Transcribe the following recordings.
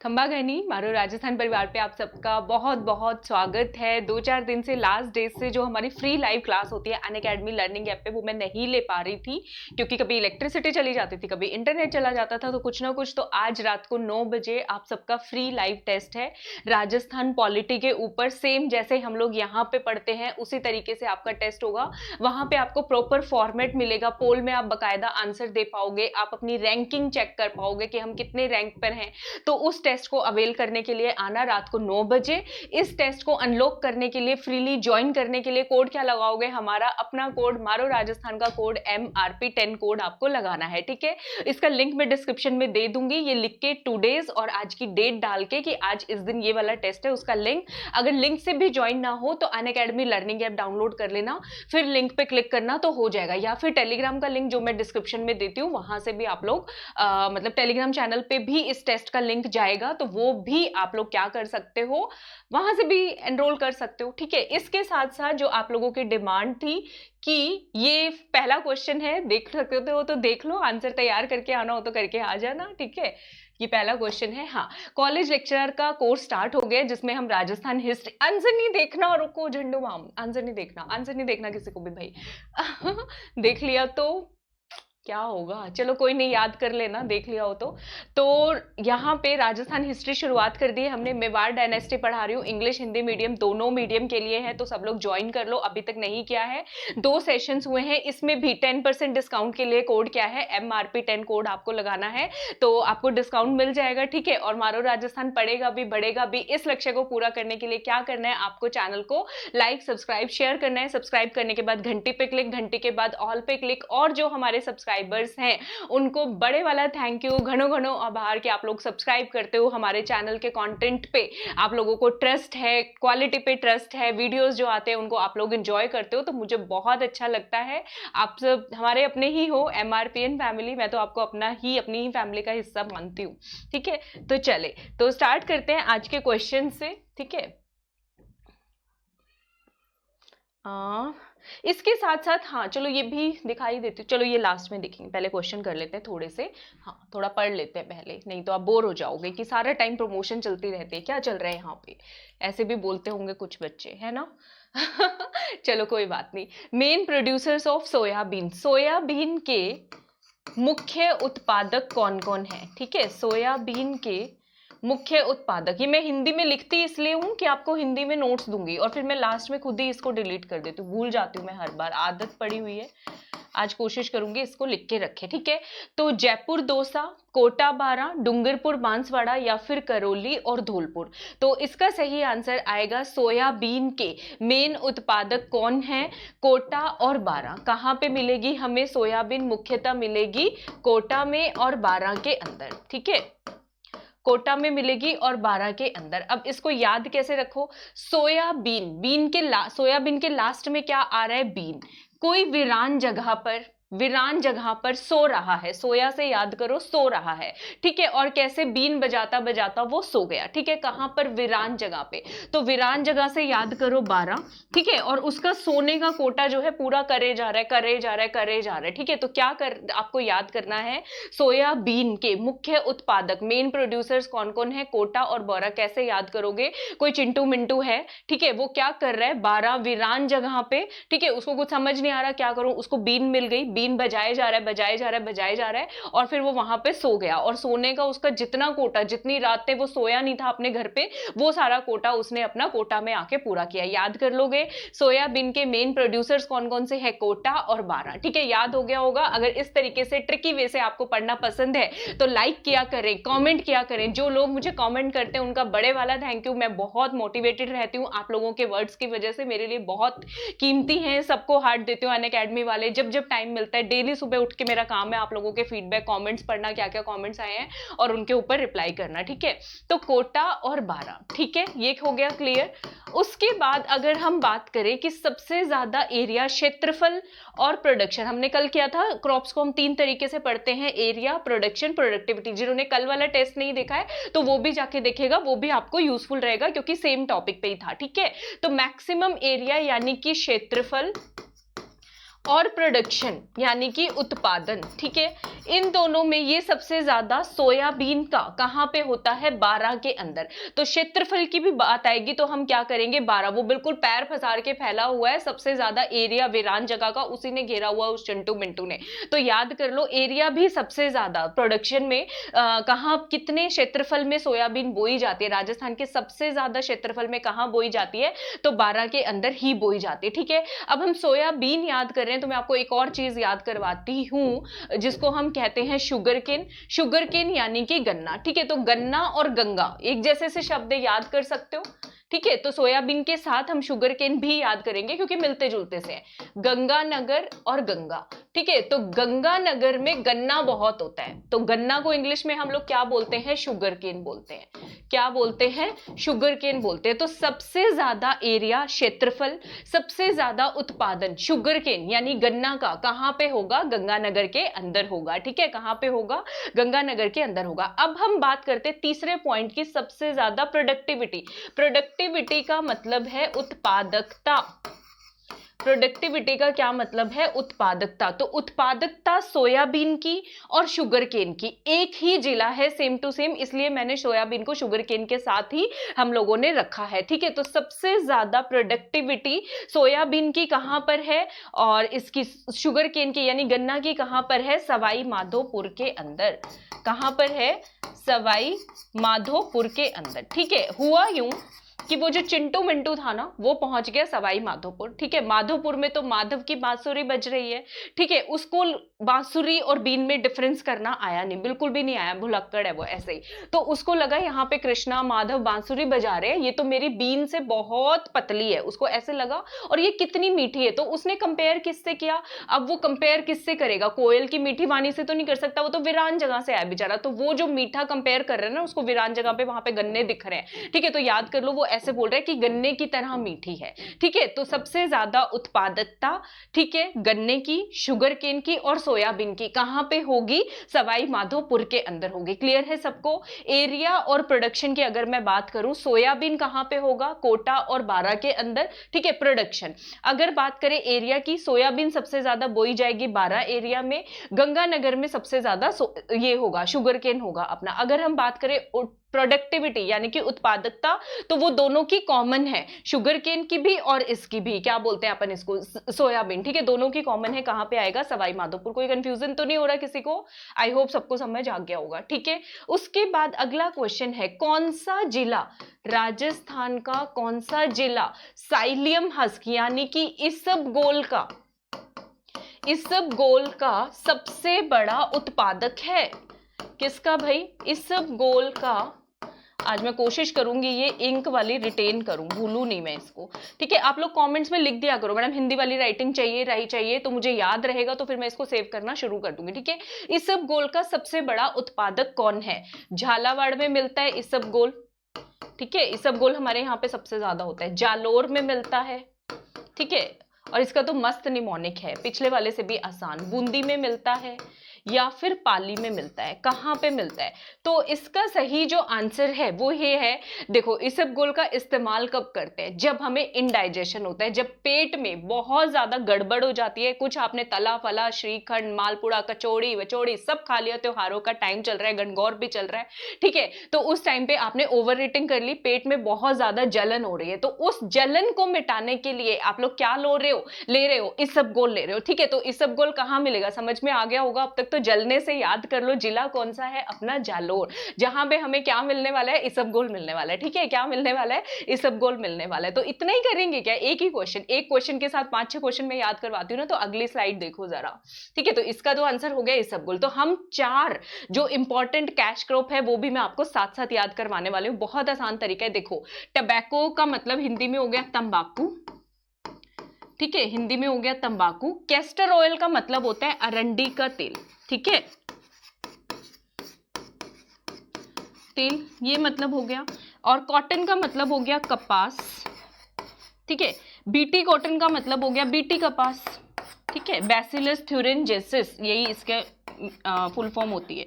खंबा घनी मारो राजस्थान परिवार पे आप सबका बहुत बहुत स्वागत है। 2-4 दिन से लास्ट डे से जो हमारी फ्री लाइव क्लास होती है अनअकैडमी लर्निंग ऐप पे, वो मैं नहीं ले पा रही थी क्योंकि कभी इलेक्ट्रिसिटी चली जाती थी, कभी इंटरनेट चला जाता था, तो कुछ ना कुछ। तो आज रात को 9 बजे आप सबका फ्री लाइव टेस्ट है राजस्थान पॉलिटी के ऊपर। सेम जैसे हम लोग यहाँ पे पढ़ते हैं उसी तरीके से आपका टेस्ट होगा। वहां पे आपको प्रॉपर फॉर्मेट मिलेगा, पोल में आप बकायदा आंसर दे पाओगे, आप अपनी रैंकिंग चेक कर पाओगे कि हम कितने रैंक पर हैं। तो उस टेस्ट को अवेल करने के लिए आना रात को 9 बजे। इस टेस्ट को अनलॉक करने के लिए, फ्रीली ज्वाइन करने के लिए कोड क्या लगाओगे? हमारा अपना कोड मारो राजस्थान का कोड MRP10 कोड आपको लगाना है, ठीक है। इसका लिंक मैं डिस्क्रिप्शन में दे दूंगी। ये लिख के टुडेज और आज की डेट डाल के कि आज इस दिन ये वाला टेस्ट है, उसका लिंक। अगर लिंक से भी ज्वाइन ना हो तो अनअकैडमी लर्निंग ऐप डाउनलोड कर लेना, फिर लिंक पे क्लिक करना तो हो जाएगा। या फिर टेलीग्राम का लिंक जो मैं डिस्क्रिप्शन में देती हूँ, वहां से भी आप लोग मतलब टेलीग्राम चैनल पे भी इस टेस्ट का लिंक जाएगा, तो वो भी आप लोग क्या कर सकते हो, वहां से भी एनरोल कर सकते हो, ठीक है। इसके साथ साथ जो आप लोगों की डिमांड थी कि ये पहला क्वेश्चन है, देख सकते हो तो देख लो, आंसर तैयार करके आना हो तो करके आ जाना, ठीक है। ये पहला क्वेश्चन है। हाँ, कॉलेज लेक्चरर का कोर्स स्टार्ट हो गया जिसमें हम राजस्थान हिस्ट्री। आंसर नहीं देखना, रुको झंडू माम, आंसर नहीं देखना, आंसर नहीं देखना किसी को भी भाई। देख लिया तो क्या होगा, चलो कोई नहीं, याद कर लेना देख लिया हो तो यहाँ पे राजस्थान हिस्ट्री शुरुआत कर दी है हमने। मेवाड़ डायनेस्टी पढ़ा रही हूँ, इंग्लिश हिंदी मीडियम दोनों मीडियम के लिए है, तो सब लोग ज्वाइन कर लो अभी तक नहीं किया है। 2 सेशंस हुए हैं, इसमें भी 10% डिस्काउंट के लिए कोड क्या है, MRP10 कोड आपको लगाना है तो आपको डिस्काउंट मिल जाएगा, ठीक है। और मारो राजस्थान पढ़ेगा भी बढ़ेगा भी। इस लक्ष्य को पूरा करने के लिए क्या करना है, आपको चैनल को लाइक सब्सक्राइब शेयर करना है। सब्सक्राइब करने के बाद घंटी पे क्लिक, घंटी के बाद ऑल पे क्लिक। और जो हमारे सब्सक्राइबर्स हैं उनको बड़े वाला थैंक यू, घनो घनो आभार कि आप लोग सब्सक्राइब करते हो हमारे चैनल के कंटेंट पे। आप लोगों को ट्रस्ट है, क्वालिटी पे ट्रस्ट है, वीडियोस जो आते हैं उनको आप लोग एंजॉय करते हो, तो मुझे बहुत अच्छा लगता है। आप सब हमारे अपने ही हो, MRPN फैमिली, मैं तो आपको अपनी ही फैमिली का हिस्सा मानती हूँ, ठीक है। तो चले तो स्टार्ट करते हैं आज के क्वेश्चन से, ठीक है। इसके साथ साथ हाँ चलो ये भी दिखाई देती हूँ, चलो ये लास्ट में देखेंगे, पहले क्वेश्चन कर लेते हैं थोड़े से। हाँ थोड़ा पढ़ लेते हैं पहले, नहीं तो आप बोर हो जाओगे कि सारा टाइम प्रमोशन चलती रहती है, क्या चल रहा है यहाँ पे, ऐसे भी बोलते होंगे कुछ बच्चे, है ना। चलो कोई बात नहीं। Main producers of soybean, soybean के मुख्य उत्पादक कौन कौन है, ठीक है। सोयाबीन के मुख्य उत्पादक, ये मैं हिंदी में लिखती इसलिए हूं कि आपको हिंदी में नोट्स दूंगी और फिर मैं लास्ट में खुद ही इसको डिलीट कर देती हूँ, भूल जाती हूँ मैं हर बार, आदत पड़ी हुई है। आज कोशिश करूंगी इसको लिख के रखे, ठीक है। तो जयपुर दौसा, कोटा बारा, डूंगरपुर बांसवाड़ा या फिर करौली और धौलपुर। तो इसका सही आंसर आएगा सोयाबीन के मेन उत्पादक कौन है, कोटा और बारा। कहाँ पे मिलेगी हमें सोयाबीन? मुख्यतः मिलेगी कोटा में और बारा के अंदर, ठीक है। कोटा में मिलेगी और बारा के अंदर। अब इसको याद कैसे रखो, सोयाबीन के लास्ट में क्या आ रहा है? बीन। कोई वीरान जगह पर सो रहा है, सोया से याद करो, सो रहा है, ठीक है। और कैसे? बीन बजाता बजाता वो सो गया, ठीक है। कहां पर? वीरान जगह पे। तो वीरान जगह से याद करो 12, ठीक है। और उसका सोने का कोटा जो है पूरा करे जा रहा है, ठीक है। तो क्या आपको याद करना है, सोयाबीन के मुख्य उत्पादक मेन प्रोड्यूसर्स कौन कौन है, कोटा और बारा। कैसे याद करोगे? कोई चिंटू मिंटू है, ठीक है, वो क्या कर रहा है? 12 वीरान जगह पे, ठीक है। उसको कुछ समझ नहीं आ रहा क्या करूं, उसको बीन मिल गई, बीन बजाए जा रहा है और फिर वो वहां पे सो गया। और सोने का उसका जितना कोटा, जितनी रातें वो सोया नहीं था अपने घर पे, वो सारा कोटा उसने अपना कोटा में आके पूरा किया। याद कर लोगे सोयाबीन के मेन प्रोड्यूसर्स कौन कौन से है, कोटा और बारा, ठीक है। याद हो गया होगा। अगर इस तरीके से ट्रिकी वे से आपको पढ़ना पसंद है तो लाइक किया करें, कॉमेंट किया करें। जो लोग मुझे कॉमेंट करते हैं उनका बड़े वाला थैंक यू। मैं बहुत मोटिवेटेड रहती हूँ, आप लोगों के वर्ड्स की वजह से मेरे लिए बहुत कीमती हैं। सबको हार्ट देती हूँ अनअकैडमी वाले, जब जब टाइम मिलता है डेली सुबह उठ के मेरा काम है आप लोगों के फीडबैक कमेंट्स पढ़ना, क्या क्या कमेंट्स आए हैं और उनके ऊपर रिप्लाई करना, ठीक है। तो कोटा और बारा, ठीक है, ये हो गया क्लियर। उसके बाद अगर हम बात करें कि सबसे ज्यादा एरिया, क्षेत्रफल और प्रोडक्शन, हमने कल किया था, क्रॉप्स को हम 3 तरीके से पढ़ते हैं, एरिया, प्रोडक्शन, प्रोडक्टिविटी। जिन्होंने कल वाला टेस्ट नहीं देखा है तो वो भी जाके देखेगा, वो भी आपको यूजफुल रहेगा क्योंकि सेम टॉपिक पे ही था, ठीक है। तो मैक्सिमम एरिया यानी कि क्षेत्रफल और प्रोडक्शन यानी कि उत्पादन, ठीक है, इन दोनों में ये सबसे ज्यादा सोयाबीन का कहां पे होता है, 12 के अंदर। तो क्षेत्रफल की भी बात आएगी तो हम क्या करेंगे, 12, वो बिल्कुल पैर पसार के फैला हुआ है, सबसे ज्यादा एरिया वीरान जगह का उसी ने घेरा हुआ उस चिंटू मिंटू ने। तो याद कर लो, एरिया भी सबसे ज्यादा प्रोडक्शन में कहां, कितने क्षेत्रफल में सोयाबीन बोई जाती है, राजस्थान के सबसे ज्यादा क्षेत्रफल में कहां बोई जाती है, तो 12 के अंदर ही बोई जाती है, ठीक है। अब हम सोयाबीन याद कर रहे हैं तो मैं आपको एक और चीज याद करवाती हूं जिसको हम कहते हैं शुगर केन। शुगर केन यानी कि गन्ना, ठीक है। तो गन्ना और गंगा एक जैसे से शब्द याद कर सकते हो, ठीक है। तो सोयाबीन के साथ हम शुगर केन भी याद करेंगे क्योंकि मिलते जुलते से हैं। गंगानगर और गंगा, ठीक है। तो गंगानगर में गन्ना बहुत होता है, तो गन्ना को इंग्लिश में हम लोग क्या बोलते हैं, शुगर केन बोलते हैं। क्या बोलते हैं, शुगर केन बोलते हैं। तो सबसे ज्यादा एरिया, क्षेत्रफल, सबसे ज्यादा उत्पादन शुगर केन यानी गन्ना का कहां पे होगा, गंगानगर के अंदर होगा, ठीक है। कहां पे होगा, गंगानगर के अंदर होगा। अब हम बात करते हैं तीसरे पॉइंट की, सबसे ज्यादा प्रोडक्टिविटी। प्रोडक्टिविटी का मतलब है उत्पादकता। प्रोडक्टिविटी का क्या मतलब है, उत्पादकता। तो उत्पादकता सोयाबीन की और शुगर केन की एक ही जिला है, सेम टू सेम, इसलिए मैंने सोयाबीन को शुगर केन के साथ ही हम लोगों ने रखा है, ठीक है। तो सबसे ज्यादा प्रोडक्टिविटी सोयाबीन की कहां पर है और इसकी शुगर केन की यानी गन्ना की कहां पर है, सवाई माधोपुर के अंदर। कहां पर है, सवाई माधोपुर के अंदर, ठीक है। हुआ यूं कि वो जो चिंटू मिंटू था ना, वो पहुंच गया सवाई माधोपुर, ठीक है। माधोपुर में तो माधव की बांसुरी बज रही है, ठीक है। उसको बांसुरी और बीन में डिफरेंस करना आया नहीं, बिल्कुल भी नहीं आया, भुलक्कड़ है वो ऐसे ही। तो उसको लगा यहाँ पे कृष्णा माधव बांसुरी बजा रहे हैं, ये तो मेरी बीन से बहुत पतली है, उसको ऐसे लगा, और ये कितनी मीठी है। तो उसने कंपेयर किससे किया, अब वो कंपेयर किससे करेगा, कोयल की मीठी वाणी से तो नहीं कर सकता, वो तो वीरान जगह से आया बेचारा। तो वो जो मीठा कंपेयर कर रहे हैं ना, उसको वीरान जगह पे वहां पे गन्ने दिख रहे हैं, ठीक है। तो याद कर लो, वो ऐसे बोल रहे हैं कि गन्ने की तरह मीठी है, ठीक है। तो सबसे ज्यादा उत्पादकता, ठीक है, गन्ने की, शुगर केन की और सोयाबीन की कहां पे होगी, सवाई माधोपुर के अंदर होगी। क्लियर है सबको। एरिया और प्रोडक्शन की अगर मैं बात करूं, सोयाबीन कहां पे होगा, कोटा और बारां के अंदर, ठीक है। प्रोडक्शन अगर बात करें एरिया की, सोयाबीन सबसे ज्यादा बोई जाएगी बारां एरिया में, गंगानगर में सबसे ज्यादा ये होगा, शुगर केन होगा अपना। अगर हम बात करें प्रोडक्टिविटी यानी कि उत्पादकता, तो वो दोनों की कॉमन है, शुगर केन की भी और इसकी भी, क्या बोलते हैं अपन इसको, सोयाबीन, ठीक है। दोनों की कॉमन है, कहां पे आएगा, सवाई माधोपुर। कोई कंफ्यूजन तो नहीं हो रहा किसी को, आई होप सबको समझ आ गया होगा, ठीक है। उसके बाद अगला क्वेश्चन है, कौन सा जिला, राजस्थान का कौन सा जिला साइलियम हस्क यानी कि इसबगोल का सबसे बड़ा उत्पादक है। किसका भाई, इसबगोल का। आज मैं कोशिश करूंगी ये इंक वाली रिटेन करूं, भूलू नहीं मैं इसको, ठीक है। आप लोग कमेंट्स में लिख दिया करो, मैडम हिंदी वाली राइटिंग चाहिए, तो मुझे याद रहेगा, तो फिर मैं इसको सेव करना शुरू कर दूंगी, ठीक है। इसबगोल का सबसे बड़ा उत्पादक कौन है, झालावाड़ में मिलता है इसबगोल, ठीक है। इसबगोल हमारे यहाँ पे सबसे ज्यादा होता है, जालोर में मिलता है, ठीक है। और इसका तो मस्त निमोनिक है, पिछले वाले से भी आसान। बूंदी में मिलता है या फिर पाली में मिलता है, कहां पे मिलता है। तो इसका सही जो आंसर है वो ये है, देखो इसबगोल का इस्तेमाल कब करते हैं, जब हमें इनडाइजेशन होता है, जब पेट में बहुत ज्यादा गड़बड़ हो जाती है, कुछ आपने तला फला, श्रीखंड, मालपुड़ा, कचौड़ी वचौड़ी सब खा लिया, त्योहारों का टाइम चल रहा है, गणगौर भी चल रहा है, ठीक है। तो उस टाइम पे आपने ओवर ईटिंग कर ली, पेट में बहुत ज्यादा जलन हो रही है, तो उस जलन को मिटाने के लिए आप लोग क्या ले रहे हो, इसबगोल ले रहे हो, ठीक है। तो इसबगोल कहां मिलेगा, समझ में आ गया होगा अब तक। तो जलने से याद कर लो, जिला कौन सा है अपना, जालोर, जहां पे हमें क्या मिलने वाला है, इसबगोल मिलने वाला है, ठीक है। क्या मिलने वाला है, इसबगोल मिलने वाला है। तो इतना ही करेंगे क्या, एक ही क्वेश्चन, एक क्वेश्चन के साथ 5-6 क्वेश्चन में याद करवाती हूँ ना, तो अगली स्लाइड देखो जरा, ठीक है। तो इसका तो आंसर हो गया इसबगोल। तो हम 4 जो इंपॉर्टेंट कैश क्रॉप है वो भी मैं आपको साथ साथ याद करवाने वाली हूँ, बहुत आसान तरीका है। देखो, टबैको का मतलब हिंदी में हो गया तंबाकू, ठीक है, हिंदी में हो गया तंबाकू। कैस्टर ऑयल का मतलब होता है अरंडी का तेल, ठीक है, तेल, ये मतलब हो गया। और कॉटन का मतलब हो गया कपास, ठीक है। बीटी कॉटन का मतलब हो गया बीटी कपास, ठीक है। बैसिलस थ्यूरेंजेसिस यही इसके फुल फॉर्म होती है,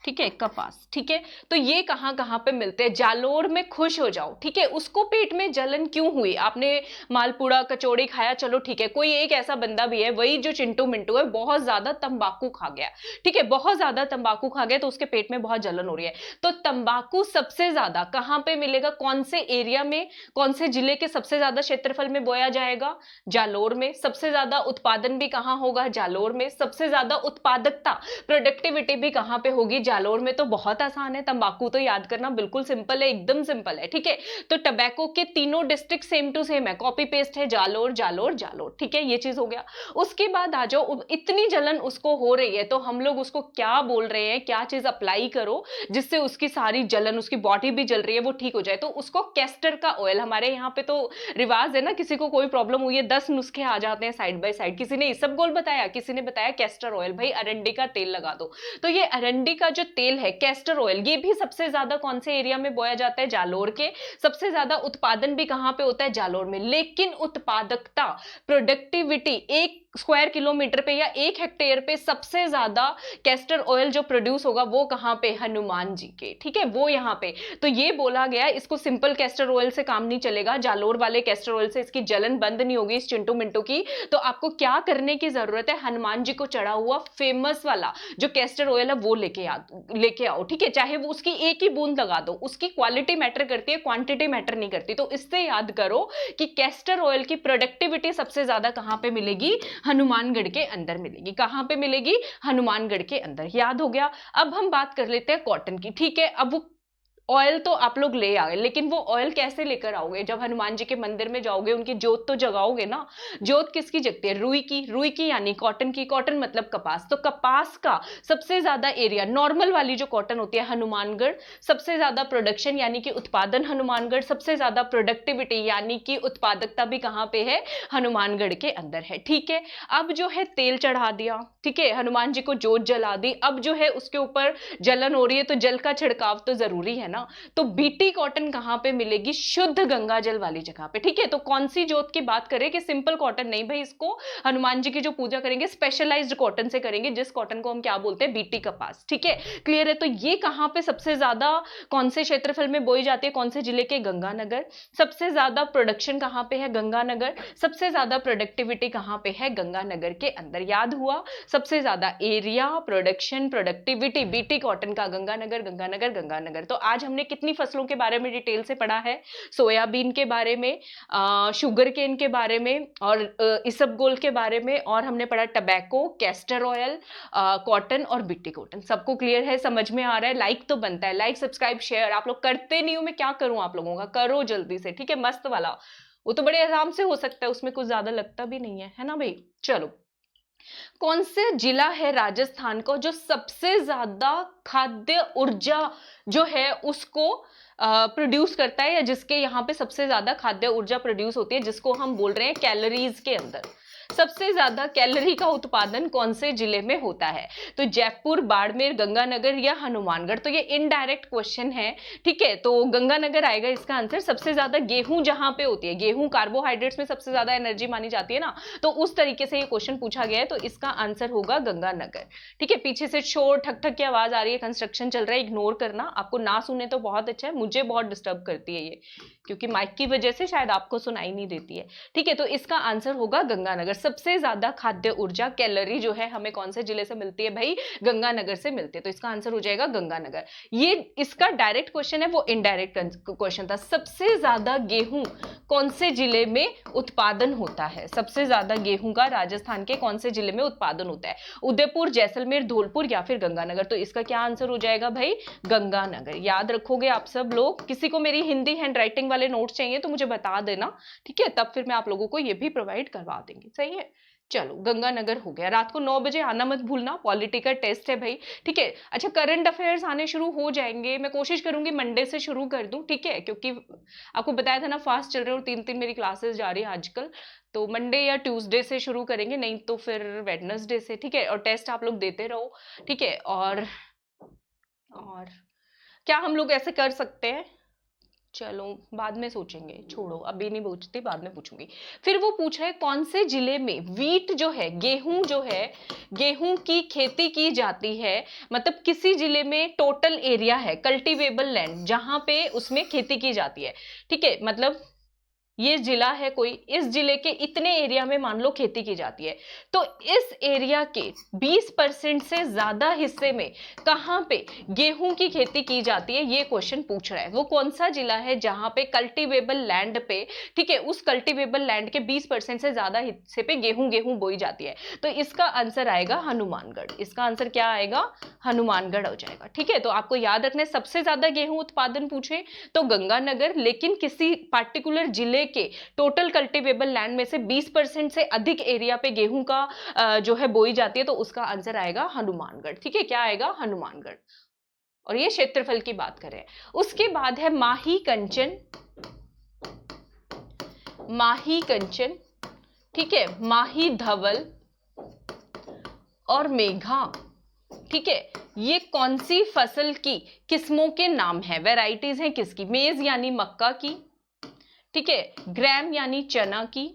ठीक है, कपास। ठीक है, तो ये कहाँ कहाँ पे मिलते हैं? जालोर में खुश हो जाओ। ठीक है, उसको पेट में जलन क्यों हुई? आपने मालपुड़ा कचौड़ी खाया, चलो ठीक है। कोई एक ऐसा बंदा भी है, वही जो चिंटू मिंटू है, बहुत ज्यादा तंबाकू खा गया। ठीक है, बहुत ज्यादा तंबाकू खा गया तो उसके पेट में बहुत जलन हो रही है। तो तंबाकू सबसे ज्यादा कहाँ पे मिलेगा? कौन से एरिया में, कौन से जिले के सबसे ज्यादा क्षेत्रफल में बोया जाएगा? जालोर में। सबसे ज्यादा उत्पादन भी कहाँ होगा? जालोर में। सबसे ज्यादा उत्पादकता, प्रोडक्टिविटी भी कहाँ पे होगी? जालोर में। तो बहुत आसान है, तंबाकू तो याद करना बिल्कुल सिंपल है, एकदम सिंपल है। ठीक है, तो टबैको के तीनों डिस्ट्रिक्ट सेम टू सेम है, कॉपी पेस्ट है, जालोर जालोर जालोर। ठीक है, ये चीज हो गया। उसके बाद आ जाओ, इतनी जलन उसको हो रही है तो हम लोग उसको क्या बोल रहे हैं, क्या चीज अप्लाई करो जिससे उसकी सारी जलन, उसकी बॉडी भी जल रही है, वो ठीक हो जाए? तो उसको कैस्टर का ऑयल, हमारे यहाँ पे तो रिवाज है ना, किसी को कोई प्रॉब्लम हुई है 10 नुस्खे आ जाते हैं साइड बाय साइड। किसी ने इसबगोल बताया, किसी ने बताया कैस्टर ऑयल। भाई अरंडी का तेल लगा दो। तो ये अरंडी का जो तेल है, कैस्टर ऑयल, ये भी सबसे ज्यादा कौन से एरिया में बोया जाता है? जालोर के। सबसे ज्यादा उत्पादन भी कहां पे होता है? जालोर में। लेकिन उत्पादकता, प्रोडक्टिविटी, 1 स्क्वायर किलोमीटर पे या 1 हेक्टेयर पे सबसे ज्यादा कैस्टर ऑयल जो प्रोड्यूस होगा वो कहां पे? हनुमान जी के। ठीक है, वो यहां पे। तो ये बोला गया, इसको सिंपल कैस्टर ऑयल से काम नहीं चलेगा, जालोर वाले कैस्टर ऑयल से इसकी जलन बंद नहीं होगी इस चिंटू मिंटू की। तो आपको क्या करने की जरूरत है? हनुमान जी को चढ़ा हुआ फेमस वाला जो कैस्टर ऑयल है वो लेके आओ। ठीक है, चाहे वो उसकी एक ही बूंद लगा दो, उसकी क्वालिटी मैटर करती है, क्वांटिटी मैटर नहीं करती। तो इससे याद करो कि कैस्टर ऑयल की प्रोडक्टिविटी सबसे ज्यादा कहां पे मिलेगी? हनुमानगढ़ के अंदर मिलेगी। कहां पे मिलेगी? हनुमानगढ़ के अंदर। याद हो गया। अब हम बात कर लेते हैं कॉटन की। ठीक है, अब वो ऑयल तो आप लोग ले आए, लेकिन वो ऑयल कैसे लेकर आओगे? जब हनुमान जी के मंदिर में जाओगे, उनकी जोत तो जगाओगे ना। जोत किसकी जगती है? रुई की। रुई की यानी कॉटन की। कॉटन मतलब कपास। तो कपास का सबसे ज्यादा एरिया, नॉर्मल वाली जो कॉटन होती है, हनुमानगढ़। सबसे ज्यादा प्रोडक्शन यानी कि उत्पादन हनुमानगढ़। सबसे ज्यादा प्रोडक्टिविटी यानी कि उत्पादकता भी कहां पे है? हनुमानगढ़ के अंदर है। ठीक है, अब जो है तेल चढ़ा दिया। ठीक है, हनुमान जी को जोत जला दी। अब जो है उसके ऊपर जलन हो रही है तो जल का छिड़काव तो जरूरी है ना। तो बीटी कॉटन कहां पे मिलेगी? शुद्ध गंगा जल वाली जगह पे। ठीक है, तो कौन सी जोत की बात करें कि सिंपल कॉटन नहीं भाई, इसको हनुमान जी की जो पूजा करेंगे स्पेशलाइज्ड कॉटन से करेंगे, जिस कॉटन को हम क्या बोलते हैं? बीटी कपास। ठीक है, क्लियर है। तो ये कहां पे सबसे ज्यादा, कौन से क्षेत्रफल में बोई जाती है? कौन से जिले के? गंगानगर। सबसे ज्यादा प्रोडक्शन कहां पे है? गंगानगर। सबसे ज्यादा प्रोडक्टिविटी कहां पे है? गंगानगर के अंदर। याद हुआ, सबसे ज्यादा area, production, productivity, BT cotton का गंगानगर गंगानगर गंगानगर। तो आज हमने कितनी फसलों के बारे में डिटेल से पढ़ा है? सोयाबीन के बारे में, शुगर केन के बारे में, और इसबगोल के बारे में, और हमने पढ़ा टबैको, कैस्टर ऑयल, कॉटन और बीटी कॉटन। सबको क्लियर है? समझ में आ रहा है? लाइक तो बनता है, लाइक सब्सक्राइब शेयर आप लोग करते नहीं हो, मैं क्या करूं आप लोगों का? करो जल्दी से। ठीक है, मस्त वाला, वो तो बड़े आराम से हो सकता है, उसमें कुछ ज्यादा लगता भी नहीं है ना भाई। चलो, कौन से जिला है राजस्थान को जो सबसे ज्यादा खाद्य ऊर्जा जो है उसको प्रोड्यूस करता है, या जिसके यहाँ पे सबसे ज्यादा खाद्य ऊर्जा प्रोड्यूस होती है, जिसको हम बोल रहे हैं कैलोरीज के अंदर? सबसे ज्यादा कैलोरी का उत्पादन कौन से जिले में होता है? तो जयपुर, बाड़मेर, गंगानगर या हनुमानगढ़? तो ये इनडायरेक्ट क्वेश्चन है। ठीक है, तो गंगानगर आएगा इसका आंसर। सबसे ज्यादा गेहूं जहां पे होती है, गेहूं कार्बोहाइड्रेट्स में सबसे ज्यादा एनर्जी मानी जाती है ना, तो उस तरीके से ये क्वेश्चन पूछा गया है, तो इसका आंसर होगा गंगानगर। ठीक है, पीछे से शोर ठक ठक की आवाज आ रही है, कंस्ट्रक्शन चल रहा है, इग्नोर करना। आपको ना सुने तो बहुत अच्छा है, मुझे बहुत डिस्टर्ब करती है ये, क्योंकि माइक की वजह से शायद आपको सुनाई नहीं देती है। ठीक है, तो इसका आंसर होगा गंगानगर। सबसे ज्यादा खाद्य ऊर्जा, कैलोरी जो है हमें कौन से जिले से मिलती है भाई? गंगानगर से मिलती है। तो इसका आंसर हो जाएगा गंगानगर। ये इसका डायरेक्ट क्वेश्चन है, वो इनडायरेक्ट क्वेश्चन था। सबसे ज्यादा गेहूं कौन से जिले में उत्पादन होता है? सबसे ज्यादा गेहूं का राजस्थान के कौन से जिले में उत्पादन होता है? उदयपुर, जैसलमेर, धौलपुर या फिर गंगानगर? तो इसका क्या आंसर हो जाएगा भाई? गंगानगर। याद रखोगे आप सब लोग? किसी को मेरी हिंदी हैंड राइटिंग वाले नोट्स चाहिए तो मुझे बता देना। ठीक है, तब फिर मैं आप लोगों को ये भी प्रोवाइड करवा देंगे। सही है, चलो गंगानगर हो गया। रात को 9 बजे आना मत भूलना, पॉलिटी का टेस्ट है भाई। ठीक है, अच्छा करंट अफेयर्स आने शुरू हो जाएंगे, मैं कोशिश करूंगी मंडे से शुरू कर दूं। ठीक है, क्योंकि आपको बताया था ना फास्ट चल रहे और 3-3 मेरी क्लासेस जा रही है आजकल, तो मंडे या ट्यूसडे से शुरू करेंगे, नहीं तो फिर वेडनेसडे से। ठीक है, और टेस्ट आप लोग देते रहो। ठीक है, और क्या हम लोग ऐसे कर सकते हैं? चलो बाद में सोचेंगे, छोड़ो अभी नहीं पूछती, बाद में पूछूंगी। फिर वो पूछ रहे कौन से जिले में वीट जो है, गेहूं जो है, गेहूं की खेती की जाती है, मतलब किसी जिले में टोटल एरिया है कल्टीवेबल लैंड जहां पे उसमें खेती की जाती है, ठीक है, मतलब ये जिला है कोई, इस जिले के इतने एरिया में मान लो खेती की जाती है, तो इस एरिया के 20% से ज्यादा हिस्से में कहां पे गेहूं की खेती की जाती है, ये क्वेश्चन पूछ रहा है। वो कौन सा जिला है जहां पे कल्टीवेबल लैंड पे, ठीक है, उस कल्टीवेबल लैंड के 20% से ज्यादा हिस्से पे गेहूं बोई जाती है। तो इसका आंसर आएगा हनुमानगढ़। इसका आंसर क्या आएगा? हनुमानगढ़ हो जाएगा। ठीक है, तो आपको याद रखना है सबसे ज्यादा गेहूं उत्पादन पूछे तो गंगानगर, लेकिन किसी पार्टिकुलर जिले के टोटल कल्टीवेबल लैंड में से 20% से अधिक एरिया पे गेहूं का जो है बोई जाती है, तो उसका आंसर आएगा हनुमानगढ़। ठीक है, क्या आएगा? हनुमानगढ़। और ये क्षेत्रफल की बात करें। उसके बाद है माही कंचन, माही कंचन, ठीक है, माही धवल और मेघा, ठीक है, ये कौन सी फसल की किस्मों के नाम है, वेराइटीज हैं किसकी? मेज यानी मक्का की, ठीक है, ग्रैम यानी चना की,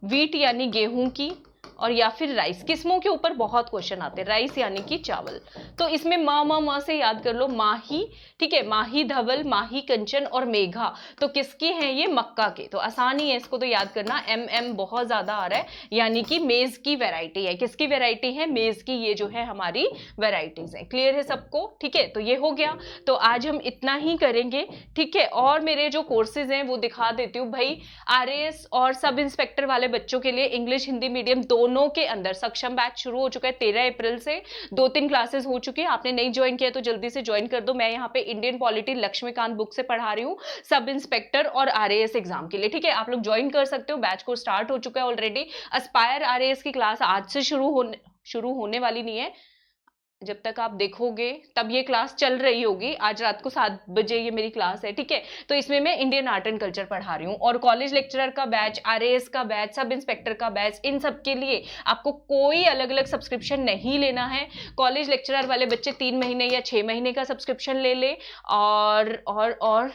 वीट यानी गेहूं की, और या फिर राइस। किस्मों के ऊपर बहुत क्वेश्चन आते हैं, राइस यानी कि चावल। तो इसमें म से याद कर लो, माही, ठीक है, माही धवल, माही कंचन और मेघा, तो किसकी है ये? मक्का के। तो आसानी है, इसको तो याद करना, एम बहुत ज्यादा आ रहा है, यानी कि मेज की वैरायटी है। किसकी वैरायटी है? मेज की। ये जो है हमारी वैरायटीज है। क्लियर है सबको? ठीक है, तो ये हो गया। तो आज हम इतना ही करेंगे, ठीक है। और मेरे जो कोर्सेज हैं वो दिखा देती हूँ भाई। RAS और सब इंस्पेक्टर वाले बच्चों के लिए इंग्लिश हिंदी मीडियम दोनों के अंदर सक्षम बैच शुरू हो चुका है 13 अप्रैल से। 2-3 क्लासेस हो चुकी है। आपने नहीं ज्वाइन किया तो जल्दी से ज्वाइन कर दो। मैं यहाँ पे इंडियन पॉलिटी लक्ष्मीकांत बुक से पढ़ा रही हूँ सब इंस्पेक्टर और RAS एग्जाम के लिए। ठीक है, आप लोग ज्वाइन कर सकते हो। बैच को स्टार्ट हो चुका है ऑलरेडी। एस्पायर RAS की क्लास आज से शुरू होने वाली नहीं है, जब तक आप देखोगे तब ये क्लास चल रही होगी। आज रात को 7 बजे ये मेरी क्लास है, ठीक है। तो इसमें मैं इंडियन आर्ट एंड कल्चर पढ़ा रही हूँ, और कॉलेज लेक्चरर का बैच, RAS का बैच, सब इंस्पेक्टर का बैच, इन सब के लिए आपको कोई अलग अलग सब्सक्रिप्शन नहीं लेना है। कॉलेज लेक्चरर वाले बच्चे 3 महीने या 6 महीने का सब्सक्रिप्शन ले ले, और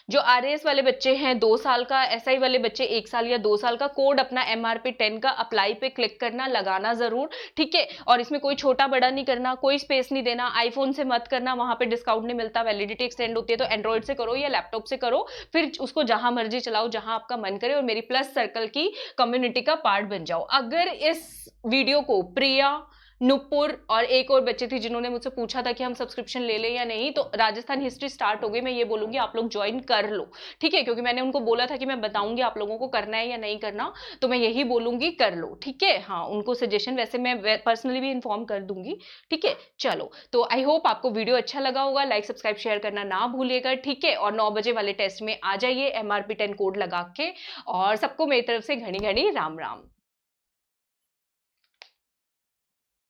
जो RAS वाले बच्चे हैं 2 साल का, SI वाले बच्चे 1 साल या 2 साल का। कोड अपना MRP 10 का अप्लाई पे क्लिक करना, लगाना जरूर, ठीक है। और इसमें कोई छोटा बड़ा नहीं करना, कोई स्पेस नहीं देना। आईफोन से मत करना, वहां पे डिस्काउंट नहीं मिलता, वैलिडिटी एक्सटेंड होती है। तो एंड्रॉइड से करो या लैपटॉप से करो, फिर उसको जहां मर्जी चलाओ, जहां आपका मन करे, और मेरी प्लस सर्कल की कम्युनिटी का पार्ट बन जाओ। अगर इस वीडियो को प्रिया, नुपुर और एक और बच्चे थे जिन्होंने मुझसे पूछा था कि हम सब्सक्रिप्शन ले लें या नहीं, तो राजस्थान हिस्ट्री स्टार्ट हो गई, मैं ये बोलूंगी आप लोग ज्वाइन कर लो, ठीक है। क्योंकि मैंने उनको बोला था कि मैं बताऊंगी आप लोगों को करना है या नहीं करना, तो मैं यही बोलूंगी कर लो, ठीक है। हाँ, उनको सजेशन वैसे मैं पर्सनली भी इन्फॉर्म कर दूंगी, ठीक है। चलो, तो आई होप आपको वीडियो अच्छा लगा होगा। लाइक सब्सक्राइब शेयर करना ना भूलिएगा, ठीक है। और 9 बजे वाले टेस्ट में आ जाइए MRP 10 कोड लगा के। और सबको मेरी तरफ से घनी घनी राम राम।